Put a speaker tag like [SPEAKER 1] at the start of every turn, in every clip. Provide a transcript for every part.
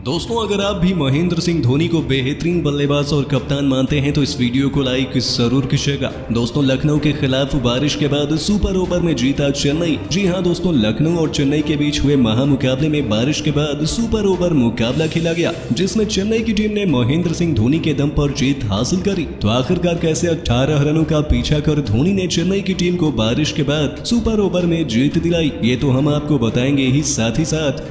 [SPEAKER 1] दोस्तों अगर आप भी महेंद्र सिंह धोनी को बेहतरीन बल्लेबाज और कप्तान मानते हैं तो इस वीडियो को लाइक जरूर कीजिएगा। दोस्तों लखनऊ के खिलाफ बारिश के बाद सुपर ओवर में जीता चेन्नई। जी हां दोस्तों, लखनऊ और चेन्नई के बीच हुए महामुकाबले में बारिश के बाद सुपर ओवर मुकाबला खेला गया, जिसमें चेन्नई की टीम ने महेंद्र सिंह धोनी के दम पर जीत हासिल करी। तो आखिरकार कैसे 18 रनों का पीछा कर धोनी ने चेन्नई की टीम को बारिश के बाद सुपर ओवर में जीत दिलाई, ये तो हम आपको बताएंगे ही साथ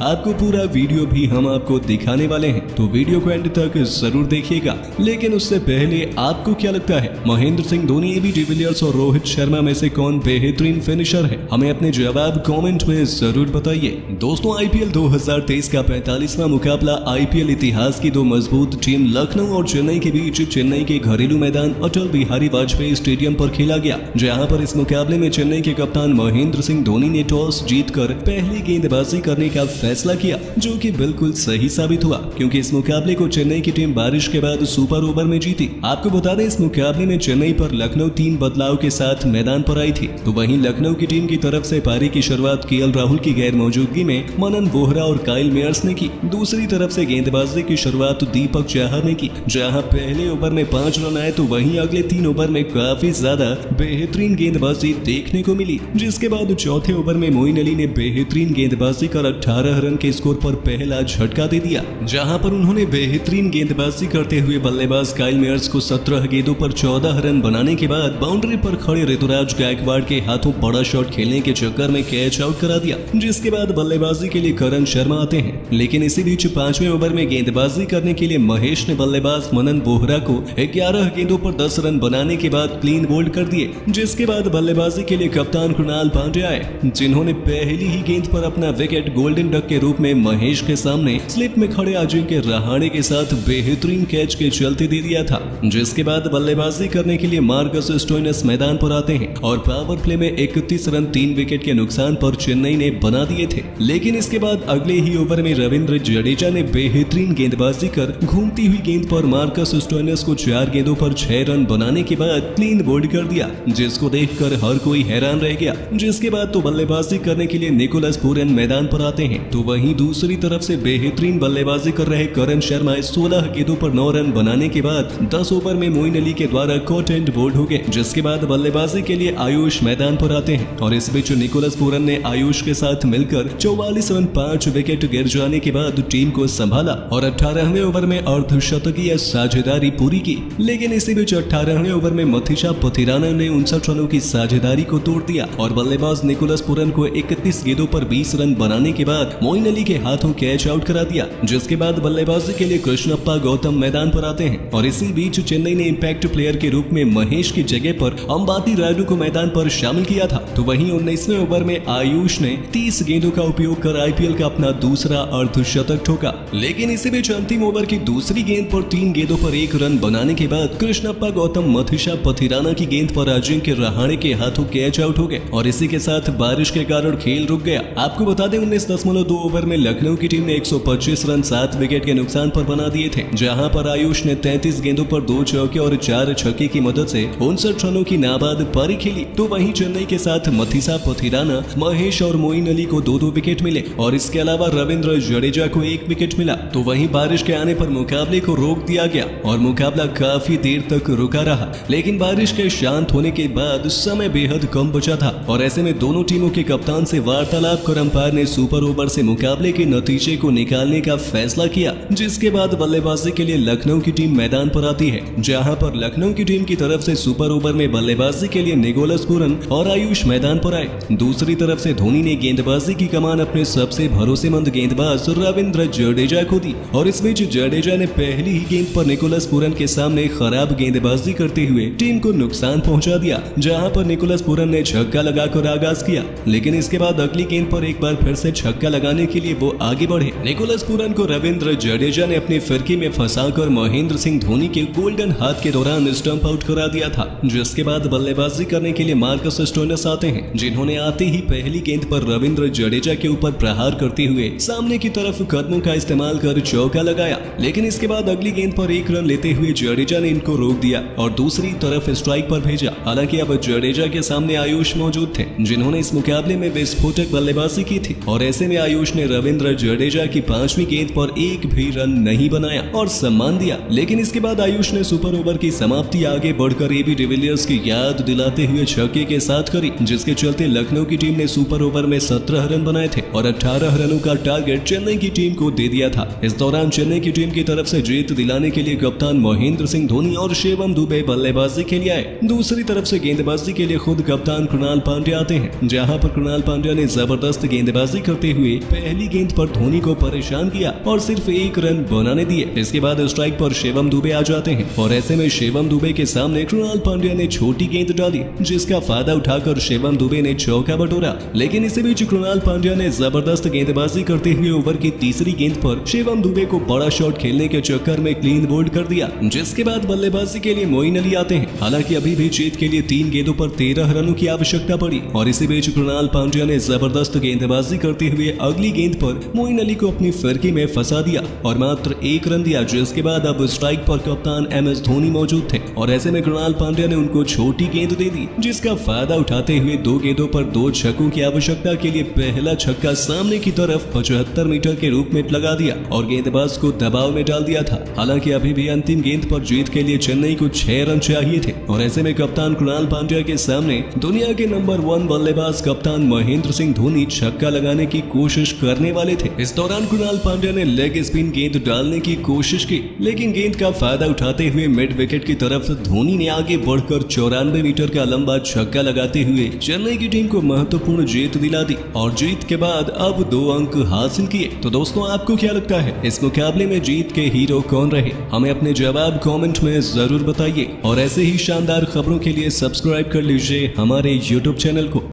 [SPEAKER 1] आपको पूरा वीडियो भी हम आपको दिखाने वाले हैं। तो वीडियो को एंड तक जरूर देखिएगा। लेकिन उससे पहले आपको क्या लगता है, महेंद्र सिंह धोनी, एबी डिविलियर्स और रोहित शर्मा में से कौन बेहतरीन फिनिशर है? हमें अपने जवाब कमेंट में जरूर बताइए। दोस्तों आईपीएल 2023 का 45वां मुकाबला आईपीएल इतिहास की दो मजबूत टीम लखनऊ और चेन्नई के बीच चेन्नई के घरेलू मैदान अटल बिहारी वाजपेयी स्टेडियम पर खेला गया, जहां पर इस मुकाबले में चेन्नई के कप्तान महेंद्र सिंह धोनी ने टॉस जीतकर पहली गेंदबाजी करने का फैसला किया, जो कि बिल्कुल सही साबित हुआ, क्योंकि इस मुकाबले को चेन्नई की टीम बारिश के बाद सुपर ओवर में जीती। आपको बता दें इस मुकाबले में चेन्नई पर लखनऊ 3 बदलाव के साथ मैदान पर आई थी। तो वहीं लखनऊ की टीम की तरफ से पारी की शुरुआत केएल राहुल की गैर मौजूदगी में मनन वोहरा और काइल मेयर्स ने की। दूसरी तरफ से गेंदबाजी की शुरुआत दीपक चाहर ने की, जहां पहले ओवर में 5 रन आए तो वहीं अगले 3 ओवर में काफी ज्यादा बेहतरीन गेंदबाजी देखने को मिली, जिसके बाद चौथे ओवर में मोइन अली ने बेहतरीन गेंदबाजी कर 18 रन के स्कोर पर पहला झटका दे दिया, जहां पर उन्होंने बेहतरीन गेंदबाजी करते हुए बल्लेबाज काइल मेयर्स को 17 गेंदों पर 14 रन बनाने के बाद बाउंड्री पर खड़े ऋतुराज गायकवाड़ के हाथों बड़ा शॉट खेलने के चक्कर में कैच आउट करा दिया, जिसके बाद बल्लेबाजी के लिए करण शर्मा आते हैं। लेकिन इसी बीच 5वें ओवर में गेंदबाजी करने के लिए महेश ने बल्लेबाज मनन वोहरा को 11 गेंदों पर 10 रन बनाने के बाद क्लीन बोल्ड कर दिए, जिसके बाद बल्लेबाजी के लिए कप्तान कृणाल पांड्या आए, जिन्होंने पहली ही गेंद पर अपना विकेट गोल्डन डक के रूप में महेश के सामने स्लिप में खड़े अजिंक्य रहाणे के साथ बेहतरीन कैच के चलते दे दिया था। जिसके बाद बल्लेबाजी करने के लिए मार्कस स्टोइनिस मैदान पर आते हैं और पावर प्ले में 31 रन 3 विकेट के नुकसान पर चेन्नई ने बना दिए थे। लेकिन इसके बाद अगले ही ओवर में रविंद्र जडेजा ने बेहतरीन गेंदबाजी कर घूमती हुई गेंद पर मार्कस स्टोइनिस को 4 गेंदों पर 6 रन बनाने के बाद क्लीन बोल्ड कर दिया, जिसको देखकर हर कोई हैरान रह गया। जिसके बाद तो बल्लेबाजी करने के लिए निकोलस पूरन मैदान पर आते हैं। तो वहीं दूसरी तरफ से बेहतरीन बल्लेबाजी कर रहे करण शर्मा 16 गेंदों पर 9 रन बनाने के बाद 10 ओवर में मोइन अली के द्वारा कॉट एंड बोल्ड हो गए, जिसके बाद बल्लेबाजी के लिए आयुष मैदान पर आते हैं। और इस बीच निकोलस पूरन ने आयुष के साथ मिलकर 44 रन 5 विकेट गिर जाने के बाद टीम को संभाला और 18वें ओवर में अर्धशतकीय साझेदारी पूरी की। लेकिन इसी बीच 18वें ओवर में मथीशा पथिराना ने 59 रनों की साझेदारी को तोड़ दिया और बल्लेबाज निकोलस पूरन को 31 गेंदों पर 20 रन बनाने के बाद मोइन अली के हाथों कैच आउट करा दिया। जिसके बाद बल्लेबाजी के लिए कृष्णप्पा गौतम मैदान पर आते हैं और इसी बीच चेन्नई ने इंपैक्ट प्लेयर के रूप में महेश की जगह पर अंबाती रायडू को मैदान पर शामिल किया था। तो वहीं 19वें ओवर में आयुष ने 30 गेंदों का उपयोग कर आईपीएल का अपना दूसरा अर्धशतक ठोका। लेकिन इसी बीच अंतिम ओवर की दूसरी गेंद पर 3 गेंदों पर 1 रन बनाने के बाद कृष्णप्पा गौतम मथीशा पथिराना की गेंद पर अजिंक्य रहाणे के हाथों कैच आउट हो गए और इसी के साथ बारिश के कारण खेल रुक गया। आपको बता दें 19.2 ओवर में लखनऊ की टीम ने 125 रन 7 विकेट के नुकसान पर बना दिए थे, जहां पर आयुष ने 33 गेंदों पर 2 चौके और 4 छक्के की मदद से 59 रनों की नाबाद पारी खेली। तो वहीं चेन्नई के साथ मथीसा पथिराना, महेश और मोइन अली को 2-2 विकेट मिले और इसके अलावा रविंद्र जडेजा को 1 विकेट मिला। तो वहीं बारिश के आने पर मुकाबले को रोक दिया गया और मुकाबला काफी देर तक रुका रहा। लेकिन बारिश के शांत होने के बाद समय बेहद कम बचा था और ऐसे में दोनों टीमों के कप्तान से वार्तालाप कर अंपायर ने सुपर ओवर से मुकाबले के नतीजे को निकालने का फैसला किया। जिसके बाद बल्लेबाजी के लिए लखनऊ की टीम मैदान पर आती है, जहां पर लखनऊ की टीम की तरफ से सुपर ओवर में बल्लेबाजी के लिए निकोलस पूरन और आयुष मैदान पर आए। दूसरी तरफ से धोनी ने गेंदबाजी की कमान अपने सबसे भरोसेमंद गेंदबाज रविंद्र जडेजा को दी और इस बीच जडेजा ने पहली ही गेंद पर निकोलस पूरन के सामने खराब गेंदबाजी करते हुए टीम को नुकसान पहुंचा दिया, जहां पर निकोलस पूरन ने छक्का लगाकर आगाज किया। लेकिन इसके बाद अगली गेंद पर एक बार फिर से छक्का लगाने के लिए वो आगे बढ़े। निकोलस पूरन को रविंद्र जडेजा ने अपनी फिरकी में फंसाकर महेंद्र सिंह धोनी के गोल्डन हाथ के दौरान स्टंप आउट करा दिया था। जिसके बाद बल्लेबाजी करने के लिए मार्कस स्टोइनिस आते हैं, जिन्होंने आते ही पहली गेंद पर रविंद्र जडेजा के ऊपर प्रहार करते हुए सामने की तरफ कदमों का इस्तेमाल कर चौका लगाया। लेकिन इसके बाद अगली गेंद पर 1 रन लेते हुए जडेजा ने इनको रोक दिया और दूसरी तरफ स्ट्राइक पर भेजा। हालांकि अब जडेजा के सामने आयुष मौजूद थे, जिन्होंने इस मुकाबले में विस्फोटक बल्लेबाजी की थी और ऐसे में आयुष ने रविंद्र जडेजा की 5वीं गेंद गेंद पर एक भी रन नहीं बनाया और सम्मान दिया। लेकिन इसके बाद आयुष ने सुपर ओवर की समाप्ति आगे बढ़कर एबी डिविलियर्स की याद दिलाते हुए छक्के के साथ करी, जिसके चलते लखनऊ की टीम ने सुपर ओवर में 17 रन बनाए थे और 18 रनों का टारगेट चेन्नई की टीम को दे दिया था। इस दौरान चेन्नई की टीम की तरफ से जीत दिलाने के लिए कप्तान महेंद्र सिंह धोनी और शिवम दुबे बल्लेबाजी के लिए आए। दूसरी तरफ से गेंदबाजी के लिए खुद कप्तान कृणाल पांड्या आते हैं, जहां पर कृणाल पांड्या ने जबरदस्त गेंदबाजी करते हुए पहली गेंद पर धोनी को परेशान किया और सिर्फ 1 रन बनाने दिए। इसके बाद स्ट्राइक पर शिवम दुबे आ जाते हैं और ऐसे में शिवम दुबे के सामने कृणाल पांड्या ने छोटी गेंद डाली, जिसका फायदा उठाकर शिवम दुबे ने चौका बटोरा। लेकिन इसी बीच कृणाल पांड्या ने जबरदस्त गेंदबाजी करते हुए ओवर की तीसरी गेंद पर शिवम दुबे को बड़ा शॉट खेलने के चक्कर में क्लीन बोल्ड कर दिया, जिसके बाद बल्लेबाजी के लिए मोइन अली आते हैं। हालांकि अभी भी जीत के लिए 3 गेंदों पर 13 रनों की आवश्यकता पड़ी और इसी बीच कृणाल पांड्या ने जबरदस्त गेंदबाजी करते हुए अगली गेंद पर मोइन अली को अपनी फिरकी में फंसा दिया और मात्र 1 रन दिया, जिसके बाद अब स्ट्राइक पर कप्तान MS धोनी मौजूद थे और ऐसे में कृणाल पांड्या ने उनको छोटी गेंद दे दी, जिसका फायदा उठाते हुए 2 गेंदों पर 2 छक्कों की आवश्यकता के लिए पहला छक्का सामने की तरफ 75 मीटर के रूप में लगा दिया और गेंदबाज को दबाव में डाल दिया था। हालांकि अभी भी अंतिम गेंद पर जीत के लिए चेन्नई को 6 रन चाहिए थे और ऐसे में कप्तान कृणाल पांड्या के सामने दुनिया के नंबर 1 बल्लेबाज कप्तान महेंद्र सिंह धोनी छक्का लगाने की कोशिश करने वाले थे। इस दौरान कृणाल पांड्या ने लेग स्पिन गेंद डालने की कोशिश की, लेकिन गेंद का फायदा उठाते हुए मिड विकेट की तरफ धोनी ने आगे बढ़कर 94 मीटर का लंबा छक्का लगाते हुए चेन्नई की टीम को महत्वपूर्ण जीत दिला दी और जीत के बाद अब 2 अंक हासिल किए। तो दोस्तों, आपको क्या लगता है इस मुकाबले में जीत के हीरो कौन रहे? हमें अपने जवाब कमेंट में जरूर बताइए और ऐसे ही शानदार खबरों के लिए सब्सक्राइब कर लीजिए हमारे YouTube चैनल को।